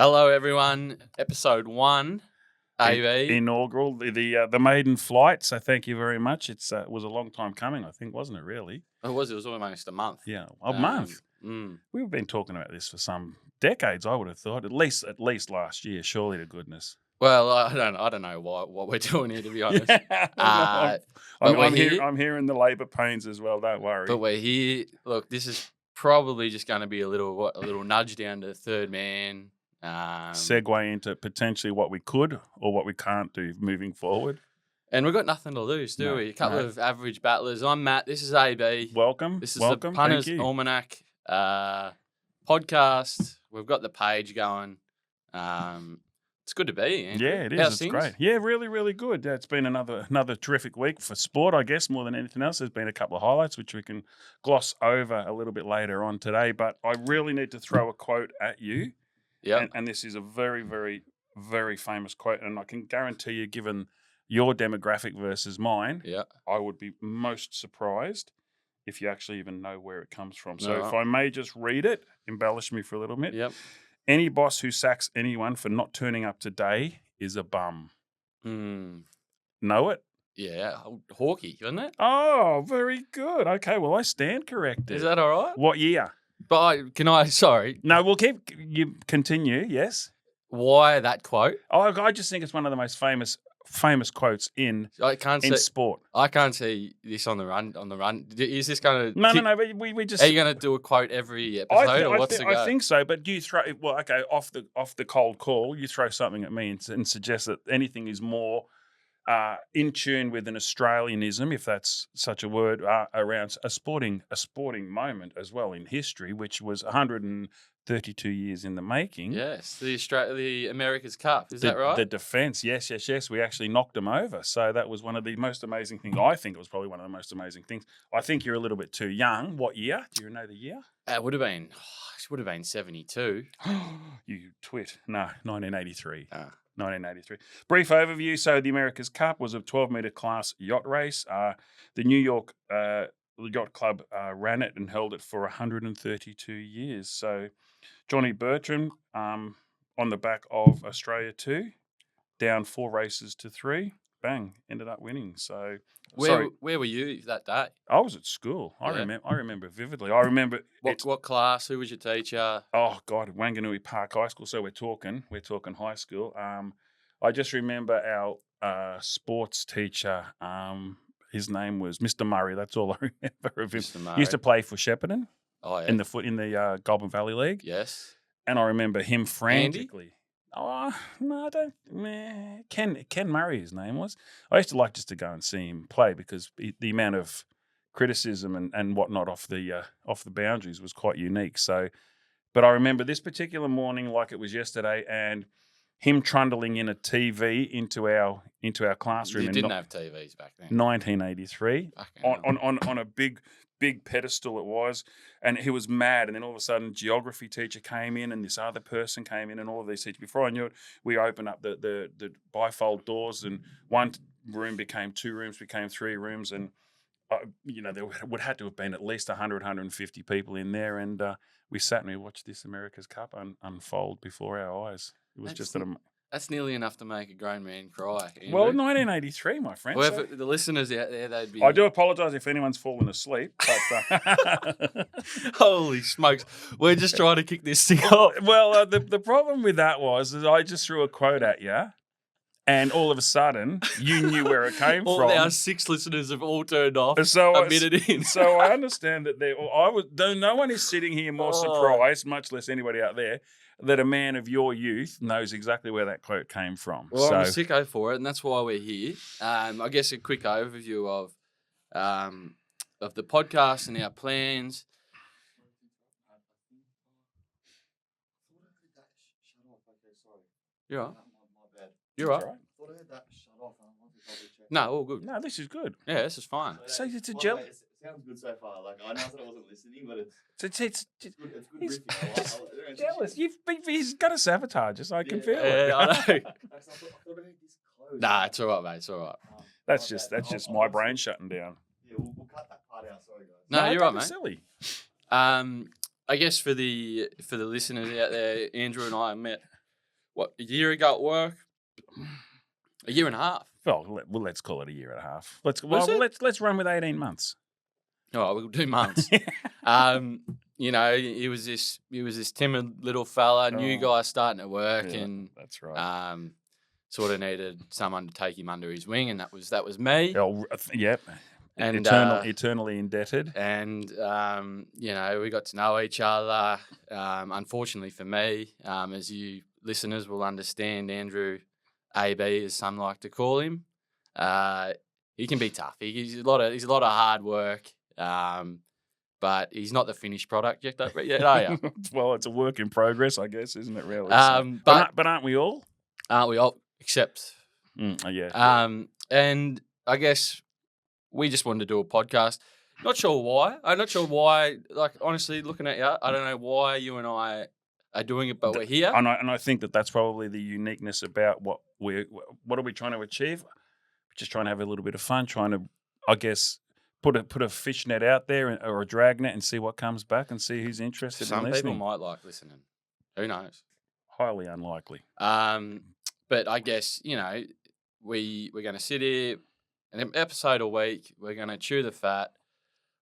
Hello, everyone. Episode 1, AB. Inaugural, the maiden flight. So thank you very much. It was a long time coming, I think, wasn't it? Really? It was almost a month. Yeah, a month. We've been talking about this for some decades. I would have thought at least last year. Surely to goodness. Well, I don't know what we're doing here, to be honest. I'm hearing the labour pains as well. Don't worry. But we're here. Look, this is probably just going to be a little nudge down to third man. Segue into potentially what we could or what we can't do moving forward. And we've got nothing to lose, do we? A couple of average battlers. I'm Matt. This is AB. Welcome. This is the Punters Almanac podcast. We've got the page going. It's good to be, Andrew. Yeah, it is. It's great. Yeah, really, really good. It's been another terrific week for sport, I guess, more than anything else. There's been a couple of highlights, which we can gloss over a little bit later on today. But I really need to throw a quote at you. Yeah. And this is a very, very, very famous quote. And I can guarantee you, given your demographic versus mine, I would be most surprised if you actually even know where it comes from. So if I may just read it, embellish me for a little bit. Yep. Any boss who sacks anyone for not turning up today is a bum. Know it? Yeah. Hawkey, isn't it? Oh, very good. Okay, well, I stand corrected. Is that all right? What year? But sorry. No, we'll you continue, yes. Why that quote? Oh, I just think it's one of the most famous quotes in sport. I can't see this on the run. Is this going to... No, but we just... Are you going to do a quote every episode or what's the go? I think so, but you throw... Well, okay, off the cold call, you throw something at me and suggest that anything is more in tune with an Australianism, if that's such a word, around a sporting moment as well in history, which was 132 years in the making. Yes, the America's Cup, is that right? The defence, yes. We actually knocked them over. So that was one of the most amazing things. I think it was probably one of the most amazing things. I think you're a little bit too young. What year? Do you know the year? It would have been 72. You twit. No, 1983. 1983. Brief overview. So the America's Cup was a 12-metre class yacht race. The New York Yacht Club ran it and held it for 132 years. So Johnny Bertram on the back of Australia 2, down 4 races to 3, bang, ended up winning. So where were you that day? I was at school. I remember vividly. I remember what class? Who was your teacher? Oh God, Wanganui Park High School. So we're talking high school. I just remember our sports teacher. His name was Mr. Murray. That's all I remember of him. Mr. Murray. He used to play for Shepparton. Oh yeah. In the Goulburn Valley League. Yes. And I remember him frantically. Andy? Oh no, I don't. Ken Murray, his name was. I used to like just to go and see him play because the amount of criticism and whatnot off the boundaries was quite unique. So, but I remember this particular morning like it was yesterday, and him trundling in a TV into our classroom. You didn't have TVs back then. 1983 on a big pedestal it was, and he was mad. And then all of a sudden, geography teacher came in, and this other person came in, and all of these teachers. Before I knew it, we opened up the bifold doors, and one room became 2 rooms, became 3 rooms, and there would have to have been at least 100, 150 people in there, and we sat and we watched this America's Cup unfold before our eyes. It was That's nearly enough to make a grown man cry. Andrew. Well, 1983, my friend. Well, the listeners out there, they'd be... I do apologise if anyone's fallen asleep. But, Holy smokes. We're just trying to kick this thing off. Well, the problem with that was that I just threw a quote at you, and all of a sudden, you knew where it came all from. Our 6 listeners have all turned off a minute in. So I understand that no one is sitting here more surprised, much less anybody out there, that a man of your youth knows exactly where that quote came from. Well, I'm a sicko for it, and that's why we're here. I guess a quick overview of the podcast and our plans. You're right. You're right. Thought I heard that shut off. I wanted to double check. No, all good. No, this is good. Yeah, this is fine. So it's a gel. It sounds good so far. Like I know that I wasn't listening, but it's good riffing. I jealous. He's got to sabotage us. I can feel it. Yeah, I know. I thought I heard this close. Nah, it's all right, mate. It's all right. That's just my brain shutting down. Yeah, we'll cut that part out. Sorry, guys. No, you're right, mate. Silly. I guess for the listeners out there, Andrew and I met a year ago at work? A year and a half. Well, let's call it a year and a half. Let's run with 18 months. Oh, we'll do months. You know, he was this timid little fella, new guy starting to work, and that's right. Sort of needed someone to take him under his wing, and that was me. Oh, yep. And eternally indebted. And you know, we got to know each other. Unfortunately for me, as you listeners will understand, Andrew, AB, as some like to call him, he can be tough. He's a lot of hard work. But he's not the finished product yet, are you? Well, it's a work in progress, I guess, isn't it? Really. But aren't we all? Aren't we all? Except, yeah. And I guess we just wanted to do a podcast. Not sure why. I'm not sure why. Like, honestly, looking at you, I don't know why you and I are doing it, but we're here. And I think that's probably the uniqueness about what are we trying to achieve? We're just trying to have a little bit of fun, trying to, I guess, put a fish net out there or a drag net and see what comes back and see who's interested in listening. Some people might like listening. Who knows? Highly unlikely. But I guess, you know, we're going to sit here, an episode a week. We're going to chew the fat.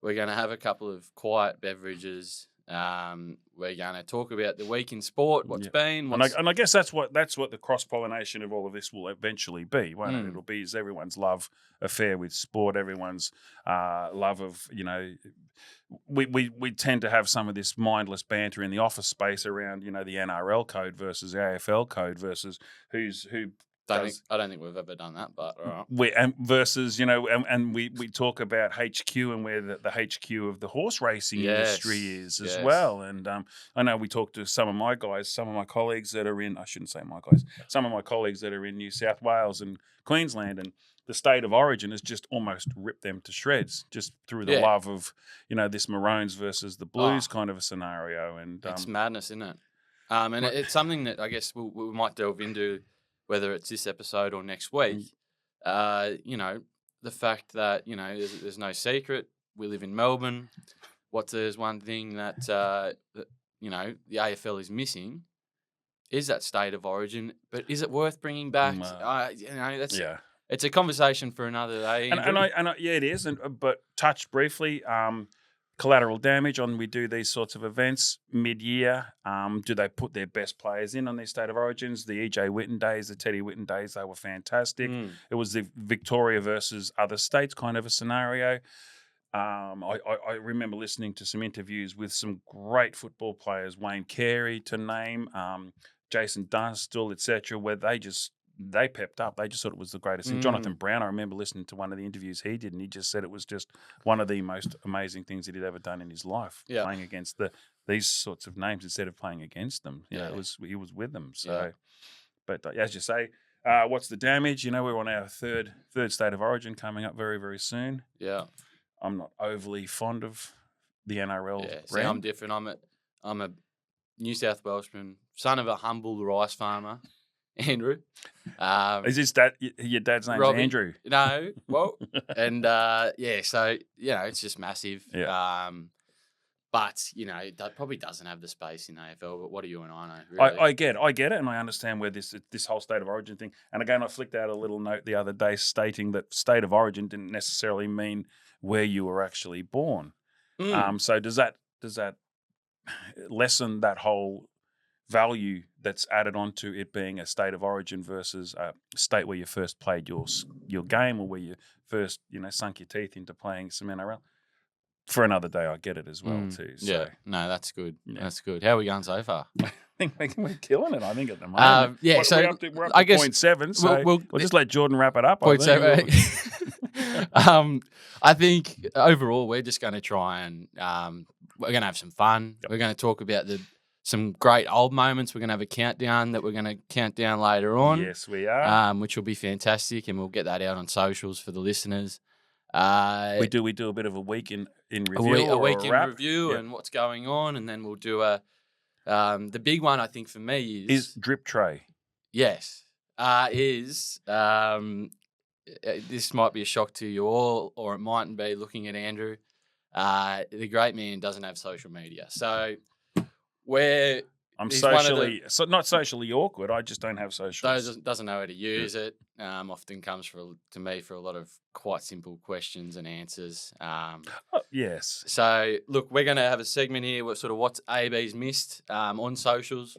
We're going to have a couple of quiet beverages. We're going to talk about the week in sport, what's been. And I guess that's what the cross-pollination of all of this will eventually be, won't it? It'll be everyone's love affair with sport, everyone's love of, you know, we tend to have some of this mindless banter in the office space around, you know, the NRL code versus the AFL code versus who. I don't think we've ever done that, but all right. Versus, you know, and we talk about HQ and where the HQ of the horse racing industry is as well. And I know we talked to some of my colleagues that are in, I shouldn't say my guys, some of my colleagues that are in New South Wales and Queensland, and the state of origin has just almost ripped them to shreds just through the love of, you know, this Maroons versus the Blues kind of a scenario. And it's madness, isn't it? And it's something that I guess we might delve into, whether it's this episode or next week. You know, the fact that, you know, there's no secret. We live in Melbourne. There's one thing that you know, the AFL is missing is that state of origin. But is it worth bringing back? You know, that's it's a conversation for another day. And I it is. But touch briefly. Collateral damage on we do these sorts of events mid-year. Do they put their best players in on their state of origins? The EJ Whitten days, the Teddy Whitten days, they were fantastic. It was the Victoria versus other states kind of a scenario. I remember listening to some interviews with some great football players, Wayne Carey to name, Jason Dunstall, etc., where they pepped up. They just thought it was the greatest thing. Jonathan Brown, I remember listening to one of the interviews he did, and he just said it was just one of the most amazing things that he'd ever done in his life, playing against these sorts of names instead of playing against them. You know, he was with them. So, but as you say, what's the damage? You know, we're on our third state of origin coming up very, very soon. Yeah, I'm not overly fond of the NRL. Yeah, see, I'm different. I'm a New South Welshman, son of a humble rice farmer. Andrew. Is your dad's name's Robbie, Andrew? No. Well, and so, you know, it's just massive. Yeah. But, you know, that probably doesn't have the space in AFL, but what do you and I know? Really? I get it, and I understand where this whole state of origin thing, and again, I flicked out a little note the other day stating that state of origin didn't necessarily mean where you were actually born. So does that lessen that whole value that's added onto it being a state of origin versus a state where you first played your game, or where you first, you know, sunk your teeth into playing some NRL? For another day, I get it as well too. So. Yeah, no, that's good. Yeah. That's good. How are we going so far? I think we're killing it. I think at the moment. We're up to I guess 0.7. So we'll just let Jordan wrap it up. 0.7. I think overall we're just going to try and we're going to have some fun. Yep. We're going to talk about some great old moments. We're going to have a countdown that we're going to count down later on. Yes, we are. Which will be fantastic, and we'll get that out on socials for the listeners. We do a bit of a week in review, a week in review, and what's going on, and then we'll do the big one. I think for me is drip tray. Yes, this might be a shock to you all, or it mightn't be. Looking at Andrew, the great man doesn't have social media, so we're I'm he's one of socially, not socially awkward. I just don't have social. Doesn't know how to use it. Often comes to me for a lot of quite simple questions and answers. Yes. So look, we're going to have a segment here. What's AB's missed on socials,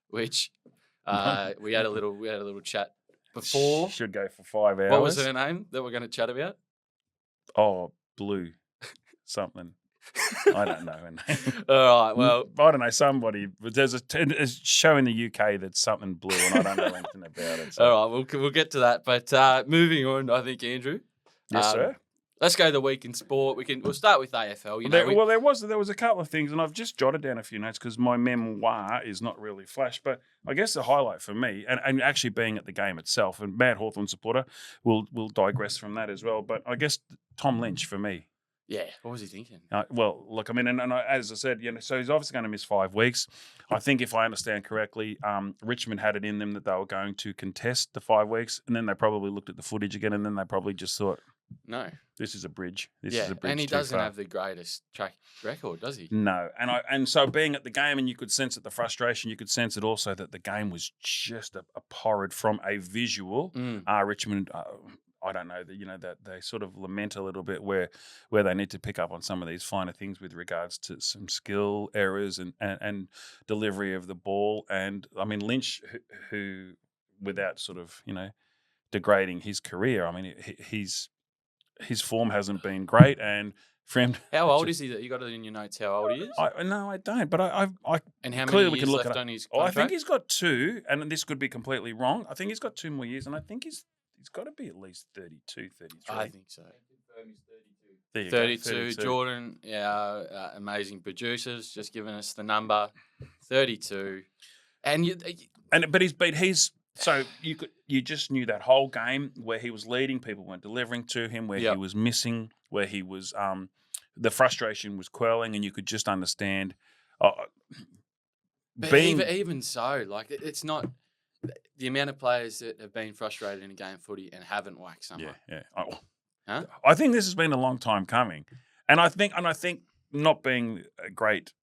which we had a little chat before. Should go for 5 hours. What was her name that we're going to chat about? Oh, Blue, something. I don't know. All right. Well, I don't know. Somebody. There's a show in the UK that's something blue, and I don't know anything about it. So. All right. We'll get to that. But moving on, I think Andrew. Yes, sir. Let's go to the week in sport. We'll start with AFL. There was a couple of things, and I've just jotted down a few notes because my memoir is not really flash. But I guess the highlight for me, and actually being at the game itself, and mad Hawthorn supporter, will digress from that as well. But I guess Tom Lynch for me. Yeah, what was he thinking? Well, look, I mean, as I said, so he's obviously going to miss 5 weeks. I think if I understand correctly, Richmond had it in them that they were going to contest the 5 weeks, and then they probably looked at the footage again, and then they probably just thought, no, this is a bridge. And he doesn't have the greatest track record, does he? No, and so being at the game, and you could sense it, the frustration. You could sense it also that the game was just a porrid from a visual. Richmond. I don't know that they sort of lament a little bit where they need to pick up on some of these finer things with regards to some skill errors and delivery of the ball. And I mean Lynch, who without sort of degrading his career, I mean his form hasn't been great. And for him, how old is he? You got it in your notes? How old he is? No, I don't. But I and how clearly many years left on his contract? I think he's got 2, and this could be completely wrong. I think he's got 2 more years, and I think he's got to be at least 32, 33. I think so. There you 32. Go, Jordan, amazing producers, just giving us the number 32. So you just knew that whole game where he was leading, people weren't delivering to him, where he was missing, where he was the frustration was quelling, and you could just understand. But even so, like it's not. The amount of players that have been frustrated in a game of footy and haven't whacked someone. Yeah. I think this has been a long time coming, and I think not being a great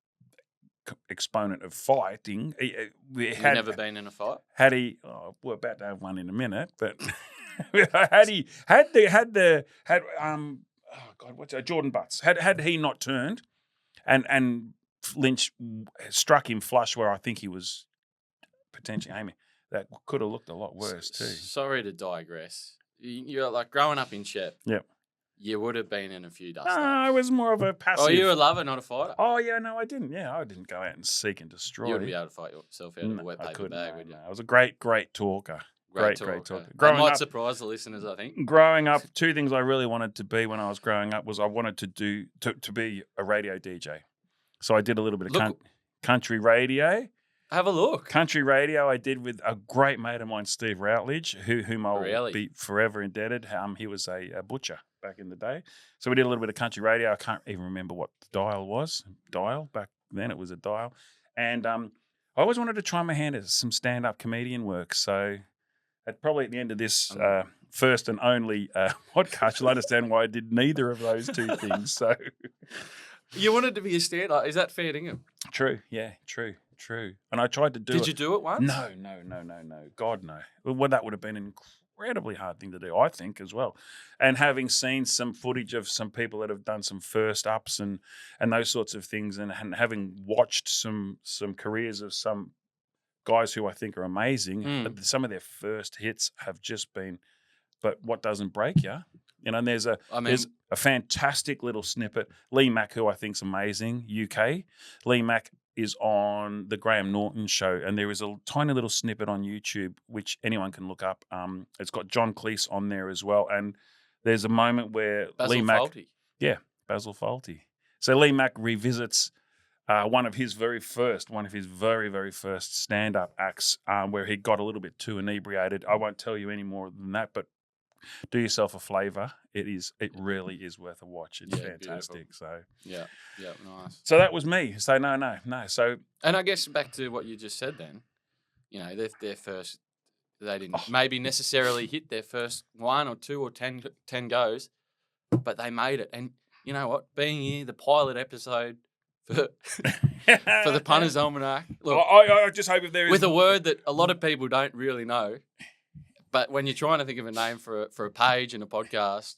exponent of fighting, You've never been in a fight. Had he? We're about to have one in a minute, but Jordan Butts had he not turned, and Lynch struck him flush where I think he was potentially aiming. That could have looked a lot worse too. Sorry to digress. You're like growing up in Shep. Yep. You would have been in a few dust-ups. No, I was more of a passive. Oh, you were a lover, not a fighter? Oh, yeah, no, I didn't. Yeah, I didn't go out and seek and destroy. You wouldn't be able to fight yourself out of a wet paper bag, would you? No. I was a great talker. Great talker. That might surprise the listeners, I think. Growing up, 2 things I really wanted to be when I was growing up was I wanted to be a radio DJ. So I did a little bit of country radio. Have a look. Country radio I did with a great mate of mine, Steve Routledge, whom I'll be forever indebted. He was a butcher back in the day. So we did a little bit of country radio. I can't even remember what the dial was. Back then it was a dial. And I always wanted to try my hand at some stand-up comedian work. So probably at the end of this first and only podcast, you'll understand why I did neither of those 2 things. So you wanted to be a stand-up. Is that fair dinkum? True. Yeah, true. And I tried to do it. Did you do it once? No. God, no. Well, that would have been an incredibly hard thing to do, I think, as well. And having seen some footage of some people that have done some first ups and those sorts of things, and having watched some careers of some guys who I think are amazing, some of their first hits have just been, but what doesn't break you? And there's a fantastic little snippet. Lee Mack, who I think's amazing, UK. Lee Mack is on the Graham Norton show, and there is a tiny little snippet on YouTube which anyone can look up. It's got John Cleese on there as well, and there's a moment where Lee Mack, Basil Fawlty. So Lee Mack revisits one of his very very first stand-up acts, where he got a little bit too inebriated. I won't tell you any more than that, but do yourself a flavour. It really is worth a watch. It's fantastic. Beautiful. So nice. So that was me. So no. So, and I guess back to what you just said then, their first, they didn't maybe necessarily hit their first 1 or 2 or 10 goes, but they made it. And you know what? Being here, the pilot episode for the Punters Almanac. Look, I just hope if there is with a word that a lot of people don't really know, but when you're trying to think of a name for a page and a podcast,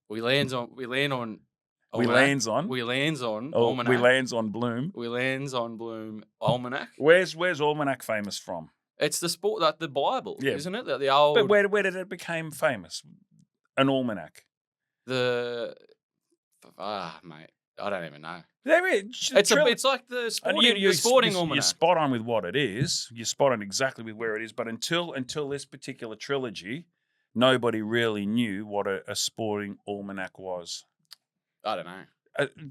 we lands on Bloom. We lands on Bloom Almanac. Where's Almanac famous from? It's the sport, like the Bible, Yeah. isn't it? The old. But where did it become famous? An almanac. Mate, I don't even know. It's like the sporting almanac. You're spot on with what it is. You're spot on exactly with where it is. But until this particular trilogy, nobody really knew what a sporting almanac was. I don't know.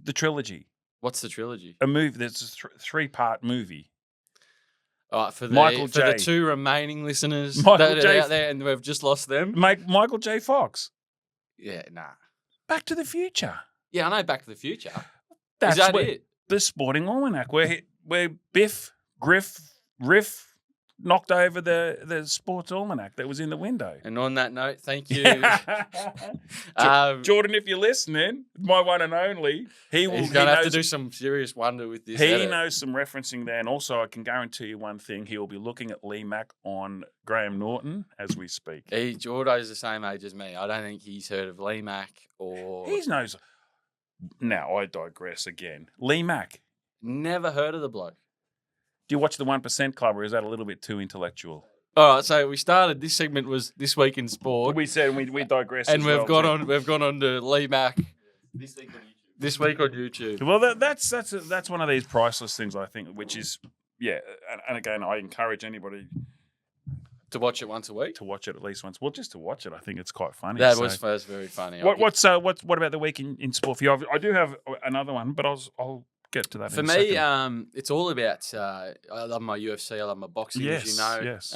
The trilogy. What's the trilogy? A movie. There's a 3-part movie. All right, for the 2 remaining listeners that are out there, and we've just lost them. Michael J. Fox. Yeah, nah. Back to the Future. Yeah, I know Back to the Future. That's Is that it? The sporting almanac, where Biff, Griff, Riff knocked over the sports almanac that was in the window. And on that note, thank you. Jordan, if you're listening, my one and only, he's going to have to do some serious wonder with this. He knows some referencing there. And also, I can guarantee you one thing, he will be looking at Lee Mack on Graham Norton as we speak. Jordo's the same age as me. I don't think he's heard of Lee Mack or... He knows... Now, I digress again. Lee Mack. Never heard of the bloke. Do you watch the 1% Club, or is that a little bit too intellectual? All right, so we started. This segment was This Week in Sport. We said we digressed, and we've gone on to Lee Mack. This week on YouTube. Well, that's one of these priceless things, I think, which is and again, I encourage anybody to watch it once a week. To watch it at least once. Well, just to watch it, I think it's quite funny. That was very funny. What about the week in sport for you? I do have another one, but I'll get to that. For me, it's all about. I love my UFC. I love my boxing, as you know. Yes.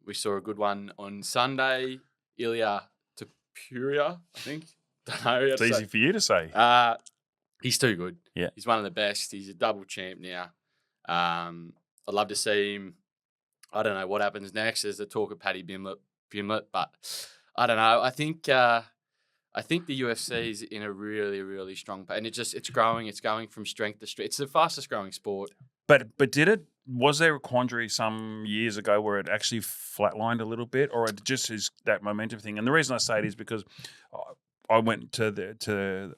We saw a good one on Sunday. Ilya Topuria, I think. Don't know. It's easy for you to say. He's too good. Yeah. He's one of the best. He's a double champ now. I'd love to see him. I don't know what happens next. There's the talk of Paddy Pimblett, but I don't know. I think the UFC is in a really, really strong pace, and it's growing. It's going from strength to strength. It's the fastest growing sport. But was there a quandary some years ago where it actually flatlined a little bit, or it just is that momentum thing? And the reason I say it is because I went to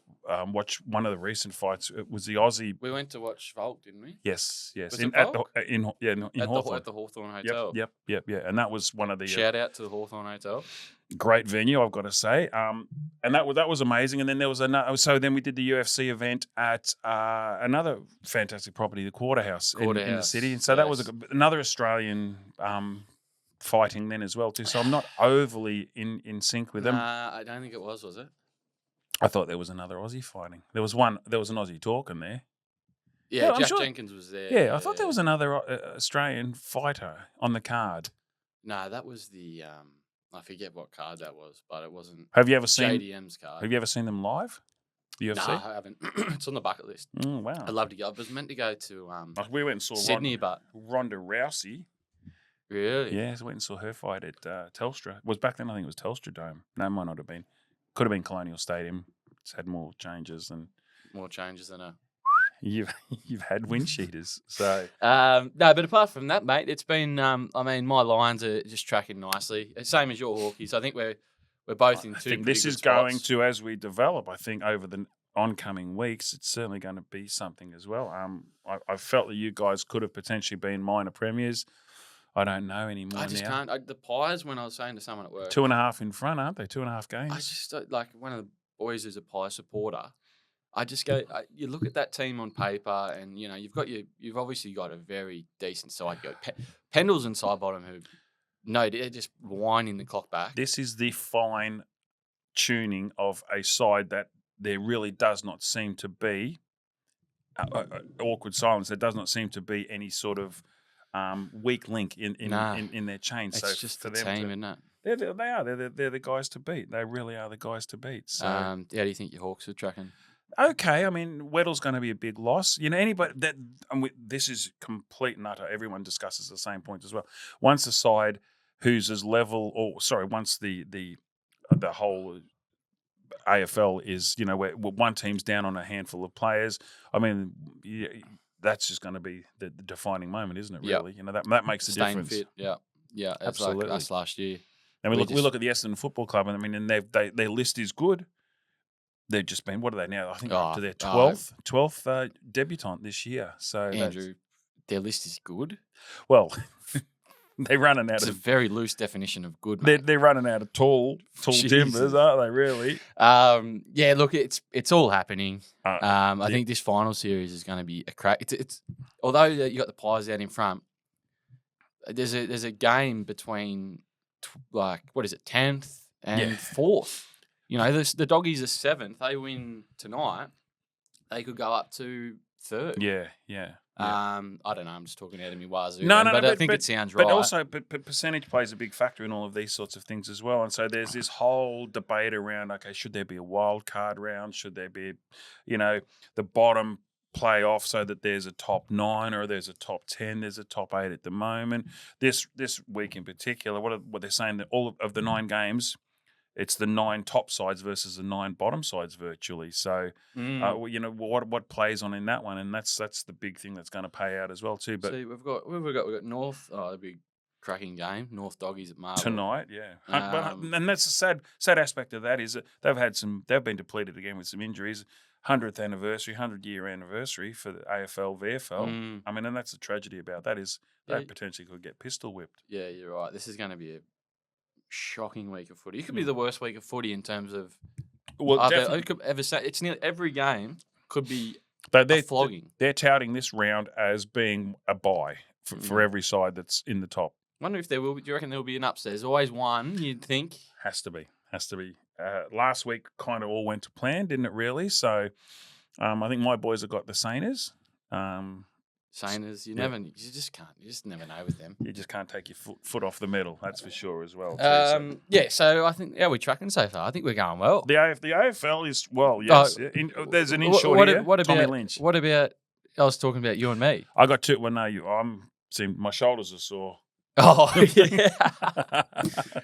watch one of the recent fights. It was the Aussie. We went to watch Volk, didn't we? Yes. Was it Volk? In Hawthorne. At the Hawthorne Hotel. Yep. And that was one of the shout out to the Hawthorne Hotel. Great venue, I've got to say. And that was amazing. And then there was another. So then we did the UFC event at another fantastic property, the Quarterhouse in the city. And so that was another Australian fighting then as well too. So I'm not overly in sync with them. I don't think it was it? I thought there was another Aussie fighting. There was an Aussie talking there. Yeah, Jack Jenkins was there. Yeah, I thought there was another Australian fighter on the card. No, that was the I forget what card that was, but it wasn't. Have you ever seen JDM's card? Have you ever seen them live? The UFC? No, I haven't. It's on the bucket list. Oh, wow. I'd love to go. I was meant to go to we went and saw Sydney, but Ronda Rousey. Really? Yeah, so we went and saw her fight at Telstra. It was back then, I think it was Telstra Dome. No, it might not have been. Could have been Colonial Stadium. It's had more changes than a. You've had wind cheaters. So no, but apart from that, mate, it's been. My Lions are just tracking nicely. Same as your Hawkies. I think we're both in two. I think this is going to, as we develop. I think over the oncoming weeks, it's certainly going to be something as well. I felt that you guys could have potentially been minor premiers. I don't know anymore. I just can't. The Pies, when I was saying to someone at work, 2.5 in front, aren't they? 2.5 games. I just like one of the boys who's a Pie supporter. I just go. You look at that team on paper, and you've obviously got a very decent side. You got Pendles and Sidebottom they're just winding the clock back. This is the fine tuning of a side that there really does not seem to be awkward silence. There does not seem to be any sort of weak link in their chain. It's so just for the them team, isn't it? They are. They're the guys to beat. They really are the guys to beat. So, how do you think your Hawks are tracking? Okay, I mean, Weddle's going to be a big loss. Anybody that this is complete and utter. Everyone discusses the same points as well. Once the side who's as level, once the whole AFL is, where one team's down on a handful of players. I mean, that's just going to be the defining moment, isn't it? Really, that makes the Staying difference. fit, yeah, it's Absolutely. like us last year. And we look at the Essendon Football Club, and I mean, and their list is good. They've just been, what are they now? I think they're up to their 12th debutant this year. So Andrew, their list is good. Well, they're running out. It's a very loose definition of good. They're running out of tall timbers, aren't they? Really? Yeah. Look, it's all happening. I think this final series is going to be a crack. It's although you got the Pies out in front. There's a game between 10th and 4th. The Doggies are 7th. They win tonight, they could go up to 3rd. Yeah. I don't know. I'm just talking out of my wazoo. No, but I think it sounds right. But also, percentage plays a big factor in all of these sorts of things as well. And so there's this whole debate around, okay, should there be a wild card round? Should there be, the bottom playoff so that there's a top 9 or there's a top 10? There's a top 8 at the moment. This week in particular, what they're saying, that all of the 9 games, it's the 9 top sides versus the 9 bottom sides virtually. So, what plays on in that one, and that's the big thing that's going to pay out as well too. But see, we've got North. Oh, a big cracking game. North Doggies at Marvel tonight. Yeah, and that's the sad aspect of that is that they've been depleted again with some injuries. 100th anniversary, 100-year anniversary for the AFL, VFL. I mean, and that's the tragedy about that is they potentially could get pistol whipped. Yeah, you're right. This is going to be a shocking week of footy. It could be the worst week of footy in terms of. Well, definitely. I could ever say it's nearly every game could be a flogging. They're touting this round as being a bye for every side that's in the top. I wonder if there will. Do you reckon there will be an upset? There's always one. You'd think has to be. Last week kind of all went to plan, didn't it? Really. So, I think my boys have got the Sainers. Sainers, you just can't. You just never know with them. You just can't take your foot off the medal. That's for sure as well. So I think we're tracking so far. I think we're going well. The AFL is yes. There's an inshort here. Tommy Lynch. What about? I was talking about you and me. I got 2. Well, no, my shoulders are sore. Oh yeah.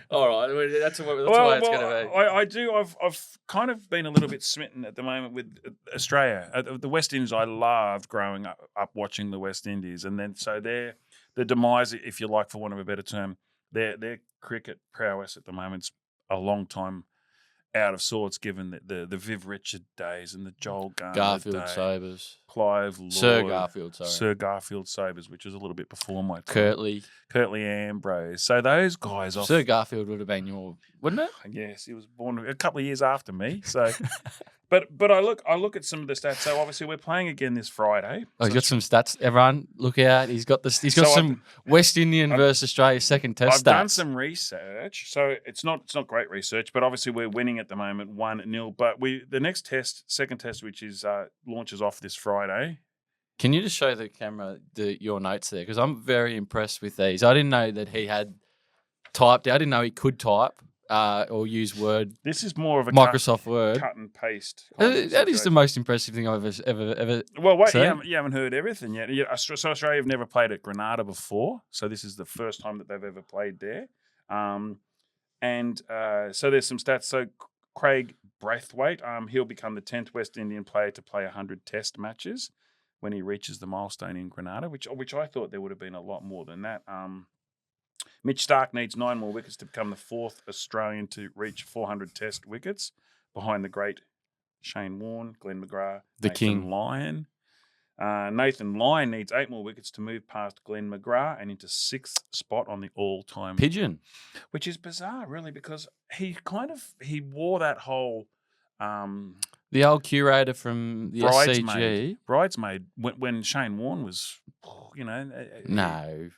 All right, that's the way it's going to be. I do. I've kind of been a little bit smitten at the moment with Australia. The West Indies, I loved growing up watching the West Indies, and then so the demise, if you like, for want of a better term, their cricket prowess at the moment's a long time out of sorts, given the Viv Richard days and the Joel Garfield Sobers, Clive Lord, Sir Garfield Sobers, which was a little bit before my time. Curtly Ambrose. So those guys, Sir Garfield would have been your, wouldn't it? Yes, he was born a couple of years after me. So, but I look at some of the stats. So obviously we're playing again this Friday. He's got some stats. Everyone, look out! He's got this. He's got some West Indian versus Australia second test stats. I've done some research, so it's not great research, but obviously we're winning at the moment 1-0. But the next second test, which is launches off this Friday. Can you just show the camera your notes there? Because I'm very impressed with these. I didn't know that he had typed. I didn't know he could type. Or use Word. This is more of a Microsoft Word. Cut and paste. That is the most impressive thing I've ever Well, wait, seen. You haven't heard everything yet. So Australia have never played at Grenada before, so this is the first time that they've ever played there. So there's some stats. So Craig Braithwaite, he'll become the 10th West Indian player to play 100 Test matches when he reaches the milestone in Grenada, which I thought there would have been a lot more than that. Mitch Starc needs 9 more wickets to become the 4th Australian to reach 400 Test wickets, behind the great Shane Warne, Glenn McGrath, Nathan Lyon. Nathan Lyon needs 8 more wickets to move past Glenn McGrath and into 6th spot on the all-time pigeon, which is bizarre, really, because he wore that whole the old curator from the SCG bridesmaid when Shane Warne was,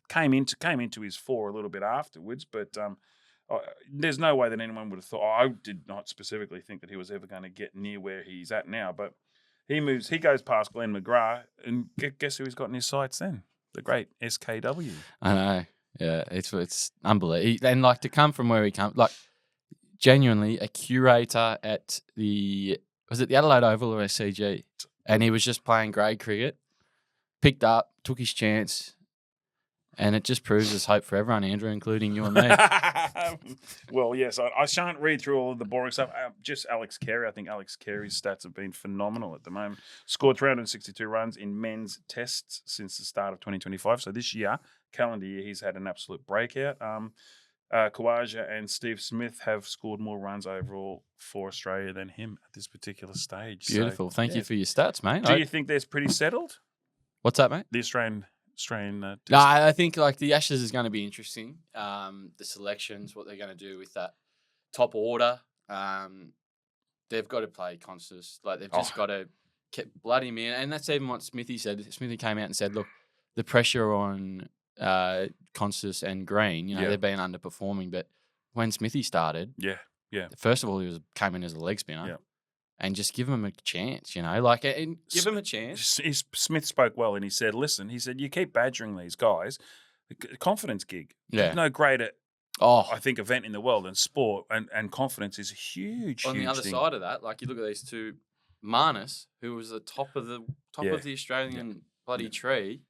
came into his fore a little bit afterwards, but there's no way that anyone would have thought. I did not specifically think that he was ever going to get near where he's at now, but he goes past Glenn McGrath, and guess who he's got in his sights then? The great SKW. I know, yeah, it's unbelievable, and to come from where he comes, genuinely a curator at the Adelaide Oval or SCG, and he was just playing grade cricket, picked up, took his chance, And it just proves there's hope for everyone, Andrew, including you and me. Well, yes, I shan't read through all of the boring stuff. Just Alex Carey. I think Alex Carey's stats have been phenomenal at the moment. Scored 362 runs in men's tests since the start of 2025. So this year, calendar year, he's had an absolute breakout. Kawaja and Steve Smith have scored more runs overall for Australia than him at this particular stage. Beautiful. So, Thank you for your stats, mate. Do you think there's pretty settled? What's that, mate? The Australian no, I think like the Ashes is going to be interesting. The selections, what they're going to do with that top order. They've got to play Conscious. Like they've just got to blood him in, and that's even what Smithy said. Smithy came out and said, "Look, the pressure on Conscious and Green, they've been underperforming, but when Smithy started, first of all, came in as a leg spinner." And just give him a chance, and give him a chance. Smith spoke well, and he said, "Listen," he said, "you keep badgering these guys, confidence gig. There's no greater, I think, event in the world than sport, and confidence is a huge. On huge the other thing. side of that, like you look at these two, Marnus, who was the top of the Australian bloody tree,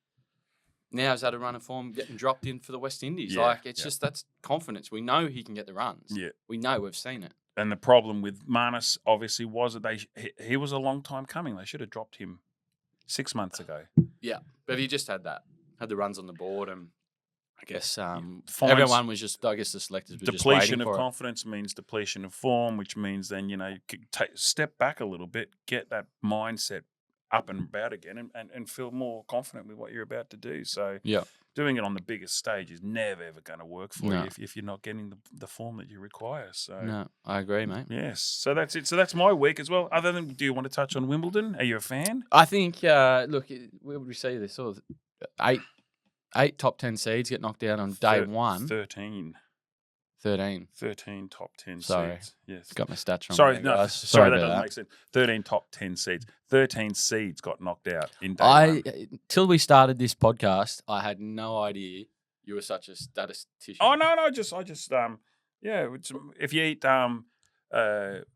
now has had a run of form, getting dropped in for the West Indies. Just that's confidence. We know he can get the runs. Yeah, we know, we've seen it. And the problem with Marnus obviously was that he was a long time coming. They should have dropped him 6 months ago. Yeah, but he just had the runs on the board, and I guess everyone was just, the selectors were just waiting for depletion of confidence means depletion of form, which means then, you step back a little bit, get that mindset up and about again and feel more confident with what you're about to do. So doing it on the biggest stage is never, ever going to work for you if you're not getting the form that you require. So no, I agree, mate. Yes. So that's it. So that's my week as well. Other than, do you want to touch on Wimbledon? Are you a fan? I think, look, where would we see this? Sort of eight top 10 seeds get knocked out on day one. 13 top 10 seeds. Yes. Got my stats wrong. Sorry, there, no. Sorry, that doesn't make sense. 13 top 10 seeds. 13 seeds got knocked out in day one. Till we started this podcast, I had no idea you were such a statistician. Oh, no. I just if you eat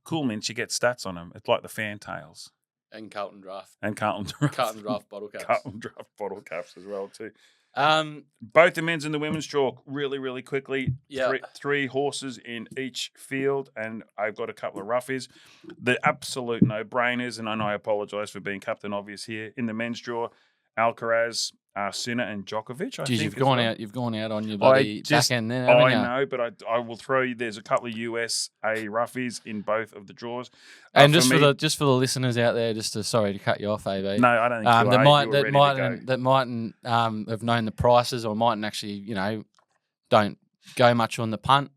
Cool Mints, you get stats on them. It's like the Fantails. And Carlton Draft. Carlton Draft bottle caps. Carlton Draft bottle caps as well, too. Both the men's and the women's draw really, really quickly. Yeah. Three horses in each field, and I've got a couple of roughies. The absolute no-brainers, and I know I apologise for being Captain Obvious here. In the men's draw, Alcaraz, Sinner, and Djokovic. You've gone out on your bloody back end there, haven't you? I know, but I will throw you. There's a couple of USA roughies in both of the draws. And just for the listeners out there, sorry to cut you off, AB. No, I don't think that mightn't have known the prices, or mightn't actually, don't go much on the punt.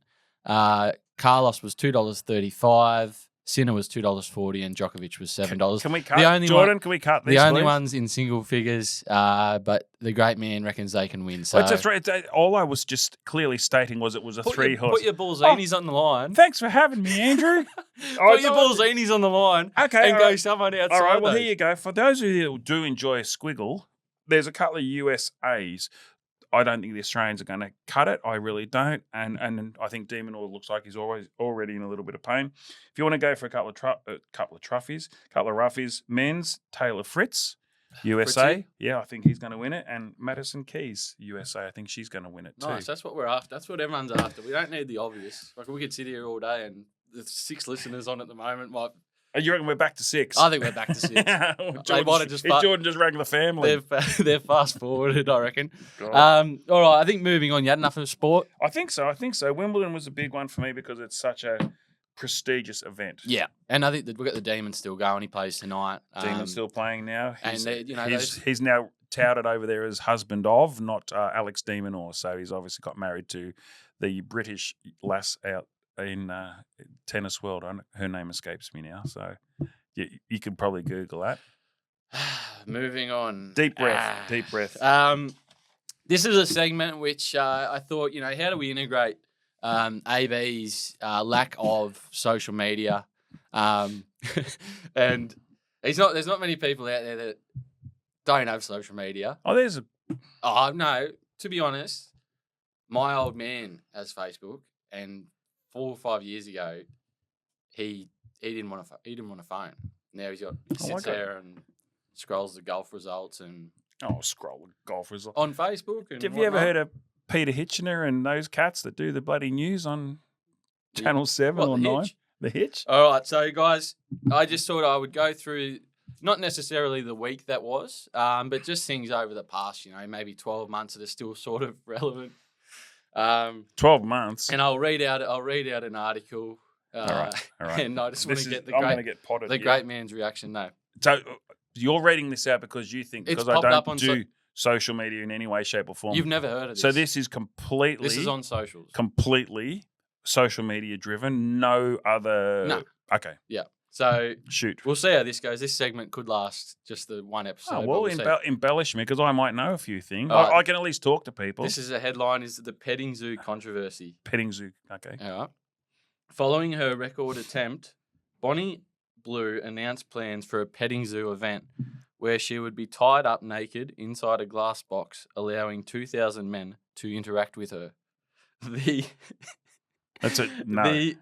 Carlos was $2.35. Sinner was $2.40 and Djokovic was $7. Can we cut, Jordan? Can we cut these, the only please? Ones in single figures, but the great man reckons they can win. So all I was just clearly stating was it was a three-horse. Put your Bullzinis on the line. Thanks for having me, Andrew. Put your Bullzinis on the line. Okay, and go someone outside. All right, well, here you go. For those of you who do enjoy a squiggle, there's a couple of USAs. I don't think the Australians are going to cut it. I really don't. And I think Demon Oil looks like he's already in a little bit of pain. If you want to go for a couple of roughies, men's, Taylor Fritz, USA. Fritzy? Yeah, I think he's going to win it. And Madison Keys, USA. I think she's going to win it too. Nice. That's what we're after. That's what everyone's after. We don't need the obvious. Like, we could sit here all day, and the 6 listeners on at the moment might... You reckon we're back to 6? I think we're back to 6. Jordan just rang the family. They're fast forwarded, I reckon. All right, I think moving on. You had enough of sport? I think so. Wimbledon was a big one for me because it's such a prestigious event. Yeah, and I think we've got the Demon still going. He plays tonight. Demon's still playing now. He's now touted over there as husband of, not Alex Demonor. So he's obviously got married to the British lass out in tennis world. Her name escapes me now, so you could probably Google that. Moving on. Deep breath. This is a segment which I thought, how do we integrate AB's lack of social media? And there's not many people out there that don't have social media. Oh, no. To be honest, my old man has Facebook, and 4 or 5 years ago, he didn't want a phone. Now he sits there and scrolls the golf results and Oh, scroll golfers. On Facebook. And Have you ever heard of Peter Hitchener and those cats that do the bloody news on Channel 7 or 9? The Hitch? All right. So, guys, I just thought I would go through not necessarily the week that was, but just things over the past, maybe 12 months that are still sort of relevant. 12 months. And I'll read out an article. All right. And I just want to get the great man's reaction. No. So you're reading this out because you think It's because I popped up don't on do social media in any way, shape, or form. You've never heard of this. So this is completely. This is on socials. Completely social media driven. No other. No. Okay. Yeah. So shoot. We'll see how this goes. This segment could last just the one episode. Oh, well, embellish me because I might know a few things. Right. I can at least talk to people. This is a headline: is the petting zoo controversy. Petting zoo. Okay. All right. Following her record attempt, Bonnie Blue announced plans for a petting zoo event where she would be tied up naked inside a glass box, allowing 2,000 men to interact with her. That's it. No.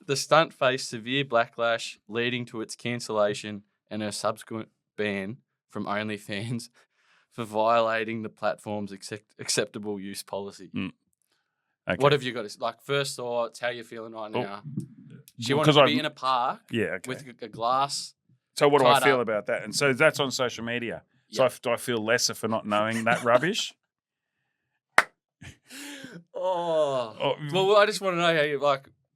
The stunt faced severe backlash, leading to its cancellation and her subsequent ban from OnlyFans for violating the platform's acceptable use policy. Okay. What have you got? First thoughts, how you feeling right now? She wanted to be in a park with a glass. So what do I feel about that? And so that's on social media. Yep. So do I feel lesser for not knowing that rubbish? Well, I just want to know how you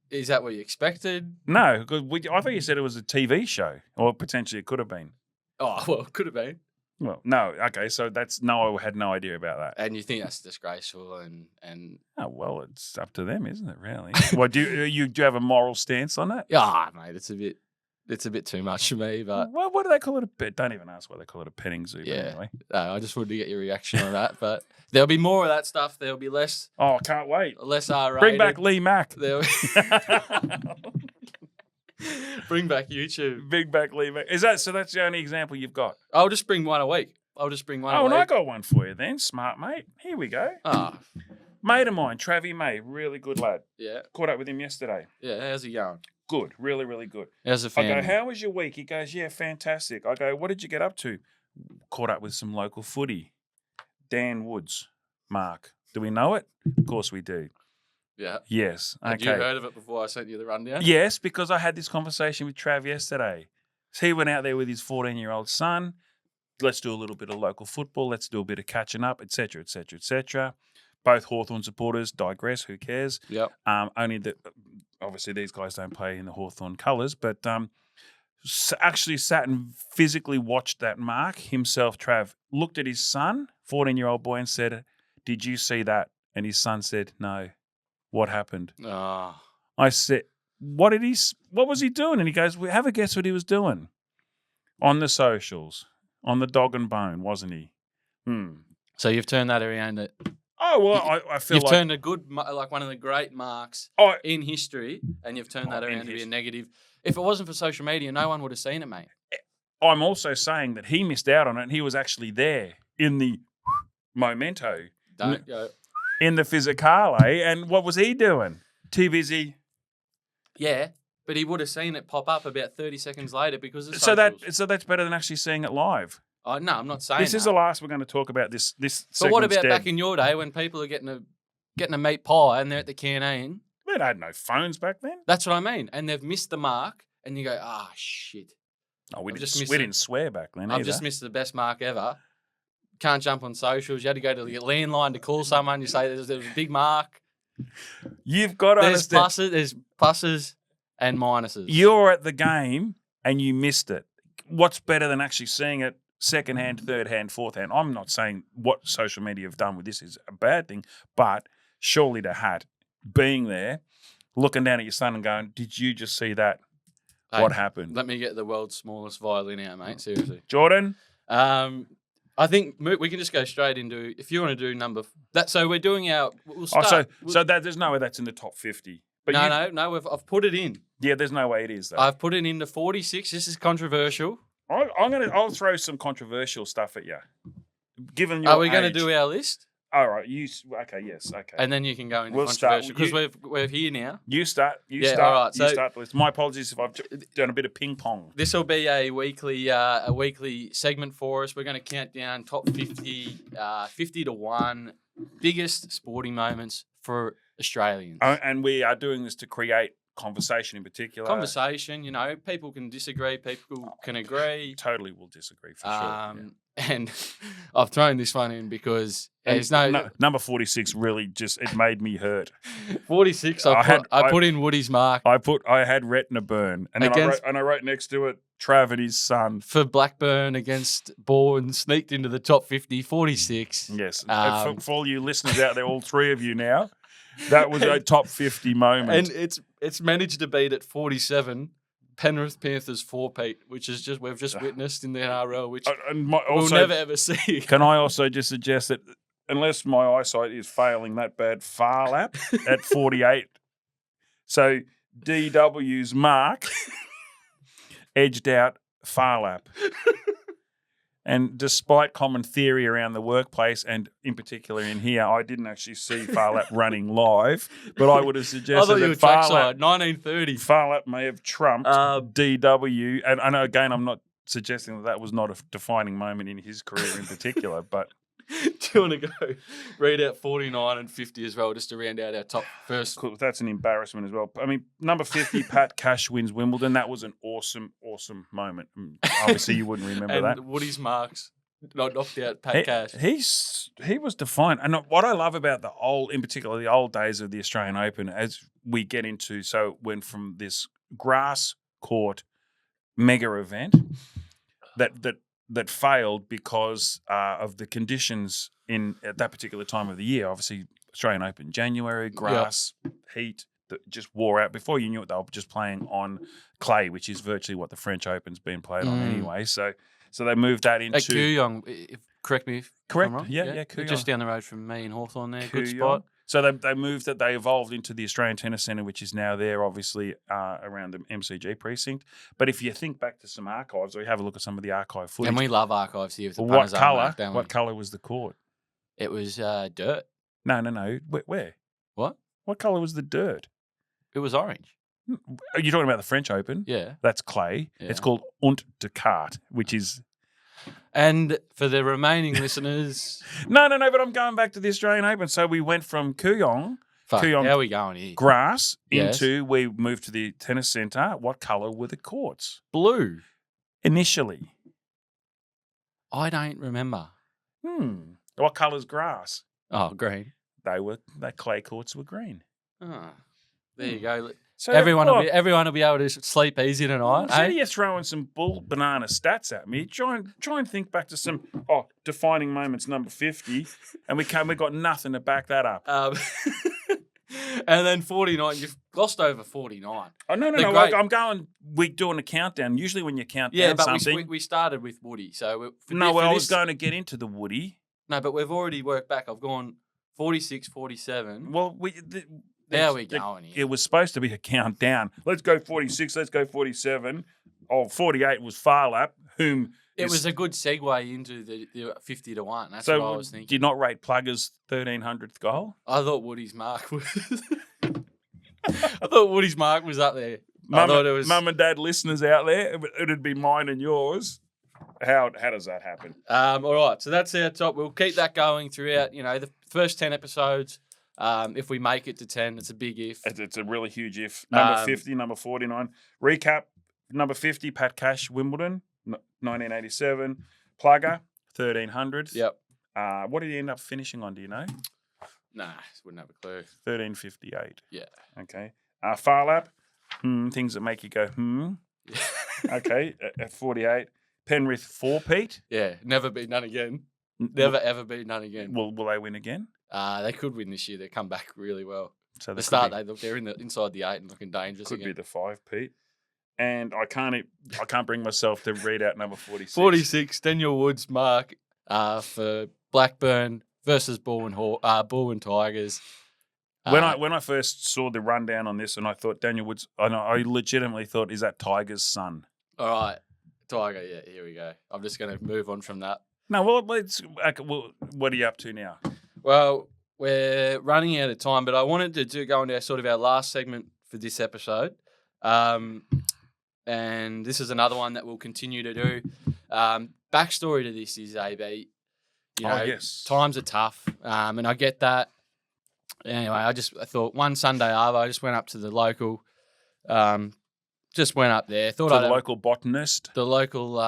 is that what you expected? No, because I thought you said it was a TV show, or potentially it could have been. Oh, well, it could have been. Well, no, okay, so I had no idea about that. And you think that's disgraceful and oh well, it's up to them, isn't it? Really? Well, do you have a moral stance on that? Yeah, mate, it's a bit too much for me. But what do they call it? Don't even ask why they call it a petting zoo. Yeah, anyway. I just wanted to get your reaction on that. But there'll be more of that stuff. There'll be less. Oh, can't wait. Less R-rated. Bring back Lee Mack. Bring back YouTube. Bring back Lee Mack. That's the only example you've got? I'll just bring one a week. a week. And I got one for you then, smart mate. Here we go. Mate of mine, Travie May, really good lad. Yeah. Caught up with him yesterday. Yeah, how's he going? Good, really, really good. How's the family? I go, how was your week? He goes, yeah, fantastic. I go, what did you get up to? Caught up with some local footy. Dan Woods, Mark. Do we know it? Of course we do. Yeah. Yes. Okay. Had you heard of it before I sent you the rundown? Yes, because I had this conversation with Trav yesterday. So he went out there with his 14-year-old son. Let's do a little bit of local football. Let's do a bit of catching up, etc., etc., etc. Both Hawthorn supporters digress. Who cares? Yep. Only that obviously these guys don't play in the Hawthorn colours, but actually sat and physically watched that. Mark himself, Trav, looked at his son, 14-year-old boy, and said, "Did you see that?" And his son said, "No." What happened? Oh. I said, What was he doing? And he goes, "We have a guess what he was doing." On the socials, on the dog and bone, wasn't he? So you've turned that around. Oh, well, I feel you've turned a good, like one of the great marks in history, and you've turned that around to be a negative. If it wasn't for social media, no one would have seen it, mate. I'm also saying that he missed out on it, and he was actually there in the memento. Don't go. In the physicale, and what was he doing? Too busy. Yeah, but he would have seen it pop up about 30 seconds later because of socials. So that's better than actually seeing it live. Oh, no, I'm not saying this is the last we're going to talk about this. But what about back in your day when people are getting a meat pie and they're at the canteen? They had no phones back then. That's what I mean, and they've missed the mark, and you go, shit. Oh, we didn't swear back then. I've just missed the best mark ever. Can't jump on socials. You had to go to the landline to call someone. You say there was a big mark. You've got to understand. There's pluses and minuses. You're at the game and you missed it. What's better than actually seeing it second hand, third hand, fourth hand? I'm not saying what social media have done with this is a bad thing, but surely being there, looking down at your son and going, "Did you just see that? What happened?" Let me get the world's smallest violin out, mate. Seriously. Jordan? I think we can just go straight into, if you want to do so we're doing we'll start. There's no way that's in the top 50. But no, I've put it in. Yeah, there's no way it is though. I've put it into 46. This is controversial. I'll throw some controversial stuff at you. Given your Are we going to do our list? All right. Okay. Yes. Okay. And then you can go into We'll controversial start. because we're here now. You start. Yeah, all right, You so- start the list. My apologies if I've done a bit of ping pong. This will be a weekly segment for us. We're going to count down top 50, 50 to 1 biggest sporting moments for Australians. And we are doing this to create conversation in particular. Conversation, people can disagree, people can agree. Totally will disagree for sure. And I've thrown this one in because there's number 46 really it made me hurt. 46. I put in Woody's mark. I had retina burn, and then I wrote next to it Trav and his son for Blackburn against Bourne, sneaked into the top 50. 46. Yes, for all you listeners out there, all three of you now, that was a top 50 moment, and it's managed to beat at 47. Penrith Panthers 4-peat, which is we've just witnessed in the NRL, which we'll never ever see. Can I also just suggest that unless my eyesight is failing that bad, far lap at 48, so DW's mark edged out far lap. And despite common theory around the workplace, and in particular in here, I didn't actually see far lap running live, but I would have suggested that far lap 1930. Far lap may have trumped DW. And I know, again, I'm not suggesting that was not a defining moment in his career in particular, but do you want to go read out 49 and 50 as well, just to round out our top first? Cool. That's an embarrassment as well. I mean, number 50, Pat Cash wins Wimbledon. That was an awesome, awesome moment. Obviously, you wouldn't remember and that. Woody's marks knocked out Pat Cash. He was defiant. And what I love about in particular, the old days of the Australian Open, as we get into, so went from this grass court mega event that failed because of the conditions at that particular time of the year. Obviously, Australian Open, January, grass, heat, that just wore out. Before you knew it, they were just playing on clay, which is virtually what the French Open's been played on anyway. So they moved that into... At Kooyong, correct me if I'm wrong. Yeah, Kooyong. Just down the road from me in Hawthorn there, good spot. So they moved it. They evolved into the Australian Tennis Centre, which is now there, obviously, around the MCG precinct. But if you think back to some archives, or you have a look at some of the archive footage, and we love archives here. What colour was the court? It was dirt. No. Where? What? What colour was the dirt? It was orange. Are you talking about the French Open? Yeah. That's clay. Yeah. It's called Unt de Carte, which is... And for the remaining listeners... No, but I'm going back to the Australian Open. So we went from Kooyong, how are we going here? Grass, into we moved to the tennis centre. What colour were the courts? Blue. Initially. I don't remember. What colour's grass? Oh, green. The clay courts were green. Oh, there you go. So everyone will be able to sleep easy tonight. So you're throwing some banana stats at me. Try and think back to some defining moments. Number 50, and we got nothing to back that up. And then 49, you've glossed over 49. Oh no! I'm going. We're doing a countdown. Usually when you count down something, we started with Woody. So I was going to get into the Woody. No, but we've already worked back. I've gone 46, 47. Well, how are we going here? It was supposed to be a countdown. Let's go 46. Let's go 47. 48 was far lap. It was a good segue into the 50 to 1. That's what I was thinking. Did you not rate Plugger's 1300th goal? I thought Woody's mark was. I thought Woody's mark was up there. Mum and Dad listeners out there, it'd be mine and yours. How does that happen? All right, so that's our top. We'll keep that going throughout. The first 10 episodes. If we make it to 10, it's a big if. It's a really huge if. Number 50, number 49. Recap: number 50, Pat Cash, Wimbledon, 1987. Plugger, 1300. Yep. What did he end up finishing on? Do you know? Nah, wouldn't have a clue. 1358. Yeah. Okay. Far lap, things that make you go, Okay, at 48. Penrith 4-peat. Yeah, never beat none again. Never ever beat none again. Will they win again? They could win this year. They come back really well. So they're inside the 8 and looking dangerous. Could be the 5-peat. And I can't bring myself to read out number 46. 46, Daniel Woods' mark for Blackburn versus Bourne Tigers. When I first saw the rundown on this, and I thought Daniel Woods, I legitimately thought, is that Tiger's son? All right, Tiger. Yeah, here we go. I'm just going to move on from that. No, well, what are you up to now? Well, we're running out of time, but I wanted to go into sort of our last segment for this episode. And this is another one that we'll continue to do. Backstory to this is, AB, you know, yes. times are tough, and I get that. Anyway, I thought one Sunday Arvo, I just went up to the local, just went up there. Thought To I'd the have local botanist. the local,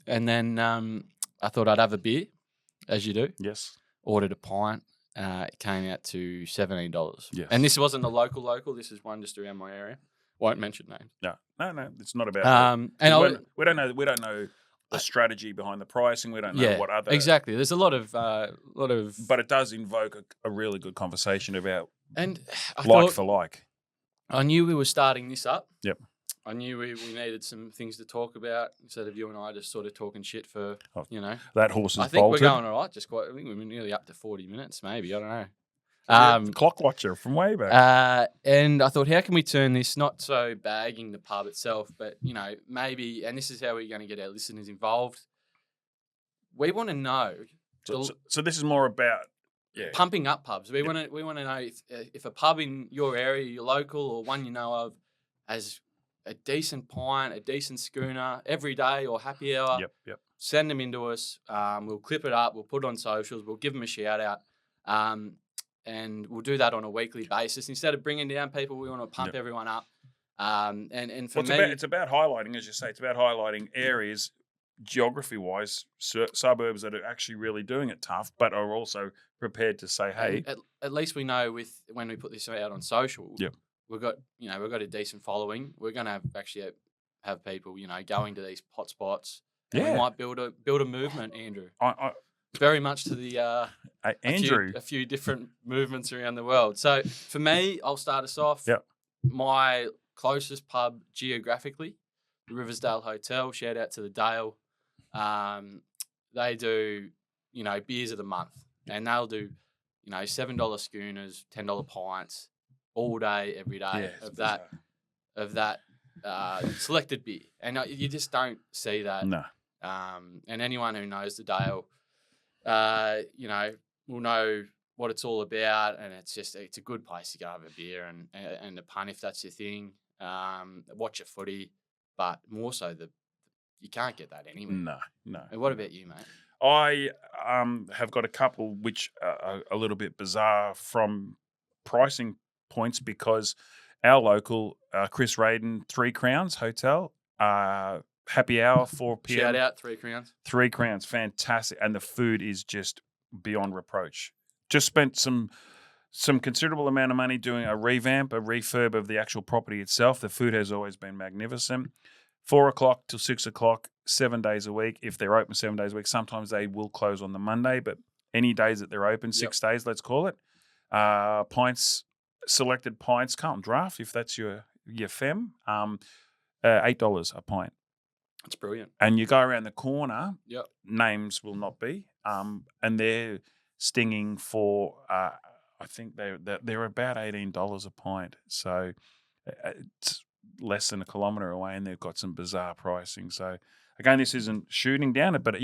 and then I thought I'd have a beer, as you do. Yes. Ordered a pint. It came out to $17. Yes. And this wasn't a local. This is one just around my area. Won't mention names. No, it's not about. And we don't know the strategy behind the pricing. We don't know what other. Exactly. There's a lot of. But it does invoke a really good conversation about and I like for like. I knew we were starting this up. Yep. I knew we needed some things to talk about instead of you and I just sort of talking shit for That horse is I think bolted. we're going all right. I think we're nearly up to 40 minutes, maybe. I don't know. Clock watcher from way back. And I thought, how can we turn this not so bagging the pub itself, but maybe, and this is how we're going to get our listeners involved. We want to know. So this is more about pumping up pubs. We want to know if a pub in your area, your local, or one you know of, has a decent pint, a decent schooner every day or happy hour. Yep. Send them into us. We'll clip it up. We'll put it on socials. We'll give them a shout out. And we'll do that on a weekly basis. Instead of bringing down people, we want to pump everyone up. And for me... it's about highlighting, as you say, it's about highlighting areas, geography-wise, suburbs that are actually really doing it tough, but are also prepared to say, hey... At least we know when we put this out on social, Yep. we've got a decent following. We're going to have people, going to these hot spots. And we might build a movement, Andrew. Very much to the Andrew, a few different movements around the world. So for me, I'll start us off. Yep. My closest pub geographically, the Riversdale Hotel. Shout out to the Dale. They do beers of the month, and they'll do $7 schooners, $10 pints all day, every day of that selected beer, and you just don't see that. No. And anyone who knows the Dale, will know what it's all about, and it's a good place to go have a beer and a pun if that's your thing. Watch a footy, but more so you can't get that anywhere. No. And what about you, mate? I have got a couple which are a little bit bizarre from pricing points because our local Chris Radin 3 Crowns Hotel. Happy hour, 4 p.m. Shout out, 3 Crowns. 3 Crowns, fantastic. And the food is just beyond reproach. Just spent some considerable amount of money doing a refurb of the actual property itself. The food has always been magnificent. 4 o'clock till 6 o'clock, 7 days a week. If they're open 7 days a week, sometimes they will close on the Monday, but any days that they're open, 6 days, let's call it. Pints, selected pints, Carlton Draft, if that's your fem, $8 a pint. That's brilliant. And you go around the corner, Yep. names will not be, and they're stinging for, I think they're about $18 a pint. So it's less than a kilometre away, and they've got some bizarre pricing. So again, this isn't shooting down it, but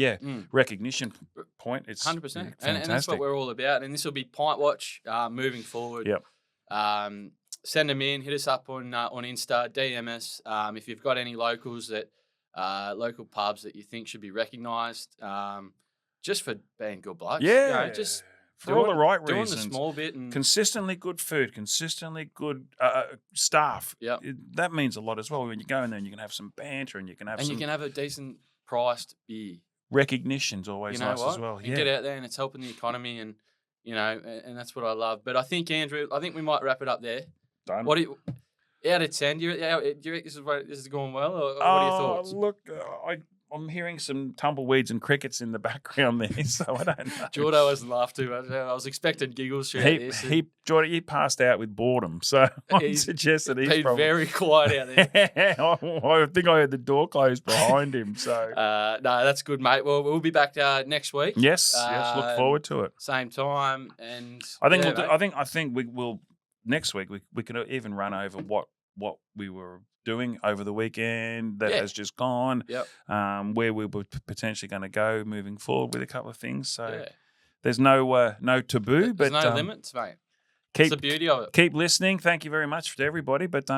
recognition point. It's 100%, and that's what we're all about. And this will be Pint Watch moving forward. Yep. Send them in. Hit us up on Insta. DM us if you've got any locals local pubs that you think should be recognised, just for being good blokes. Yeah, just for all the right reasons. Doing the small bit and consistently good food, consistently good staff. Yeah, that means a lot as well. When you go in there, and you can have some banter, and you can have you can have a decent priced beer. Recognition's always nice as well. You get out there, and it's helping the economy, and and that's what I love. But I think, Andrew, we might wrap it up there. Done. What do you? Out of 10, do you reckon this is going well, or what are your thoughts? Look, I'm hearing some tumbleweeds and crickets in the background there, so I don't know. Jordo hasn't laughed too much. I was expecting giggles throughout this. Jordo, he passed out with boredom, so I suggest that he's been very quiet out there. I think I heard the door close behind him. So no, that's good, mate. Well, we'll be back next week. Yes, look forward to it. Same time, and I think I think we will next week. We can even run over what we were doing over the weekend that has just gone, yep. Where we were potentially going to go moving forward with a couple of things. So there's no taboo. There's but no limits, mate. Keep It's the beauty of it. Keep listening. Thank you very much to everybody. But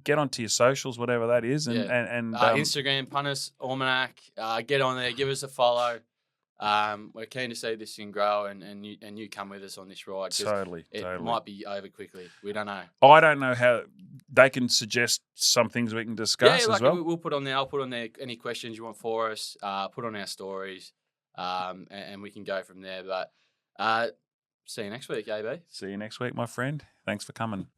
get onto your socials, whatever that is, and Instagram, Punters Almanac. Get on there. Give us a follow. We're keen to see this thing grow, and you come with us on this ride. Totally. It might be over quickly. We don't know. I don't know how they can suggest some things we can discuss as well. We'll put on there. I'll put on there any questions you want for us. Put on our stories, and we can go from there. But see you next week, AB. See you next week, my friend. Thanks for coming.